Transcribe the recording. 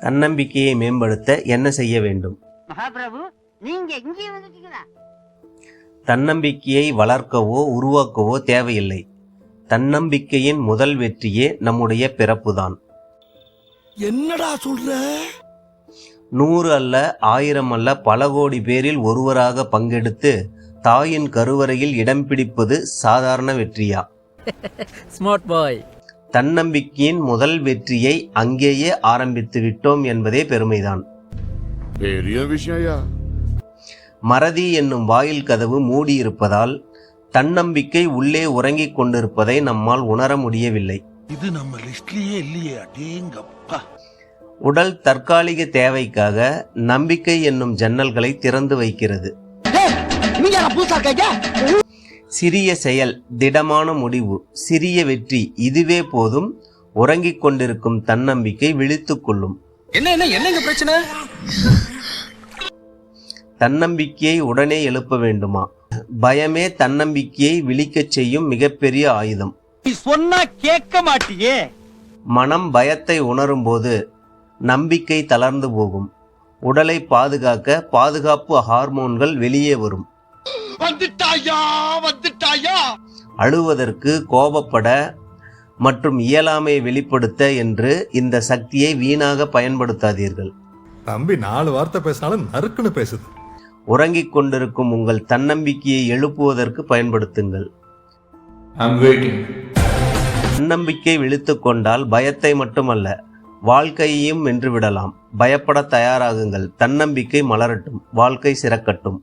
தன்னம்பிக்கையை மேம்படுத்த என்ன செய்ய வேண்டும்? மகாபிரபு, நீங்க இங்கே வந்துட்டீங்களா? தன்னம்பிக்கையை வளர்க்கவோ உருவாக்கவோ தேவையில்லை. தன்னம்பிக்கையின் முதல் வெற்றியே நம்முடைய பிறப்புதான். என்னடா சொல்ற? 100 அல்ல, 1000 அல்ல, பல கோடி பேரில் ஒருவராக பங்கெடுத்து தாயின் கருவறையில் இடம் பிடிப்பது சாதாரண வெற்றியா? Smart boy. தன்னம்பிக்கையின் முதல் வெற்றியை அங்கேயே ஆரம்பித்து விட்டோம் என்பதே பெருமைதான். மறதி என்னும் வாயில் கதவு மூடியிருப்பதால் தன்னம்பிக்கை உள்ளே உறங்கிக் கொண்டிருப்பதை நம்மால் உணர முடியவில்லை. இது நம்ம லிஸ்ட்லயே இல்லையே. அடேங்கப்பா. உடல் தற்காலிக தேவைக்காக நம்பிக்கை என்னும் ஜன்னல்களை திறந்து வைக்கிறது. சிறிய செயல், திடமான முடிவு, சிறிய வெற்றி, இதுவே போதும். உறங்கிக் கொண்டிருக்கும் தன்னம்பிக்கை விழித்துக் கொள்ளும். என்னங்க பிரச்சனை? தன்னம்பிக்கையை உடனே எழுப்ப வேண்டுமா? பயமே தன்னம்பிக்கையை விழிக்கச் செய்யும் மிகப்பெரிய ஆயுதம். சொன்னா கேட்க மாட்டியே. மனம் பயத்தை உணரும் போது நம்பிக்கை தளர்ந்து போகும். உடலை பாதுகாக்க பாதுகாப்பு ஹார்மோன்கள் வெளியே வரும். அழுவதற்கு, கோபப்பட மற்றும் இயலாமையை வெளிப்படுத்த என்று இந்த சக்தியை வீணாக பயன்படுத்தாதீர்கள். தம்பி 4 வார்த்தை பேசினாலும் நறுக்குன்னு பேசுது. உறங்கிக் கொண்டிருக்கும் உங்கள் தன்னம்பிக்கையை எழுப்புவதற்கு பயன்படுத்துங்கள். தன்னம்பிக்கை விழித்துக் கொண்டால் பயத்தை மட்டுமல்ல, வாழ்க்கையையும் வென்று விடலாம். பயப்பட தயாராகுங்கள். தன்னம்பிக்கை மலரட்டும், வாழ்க்கை சிறக்கட்டும்.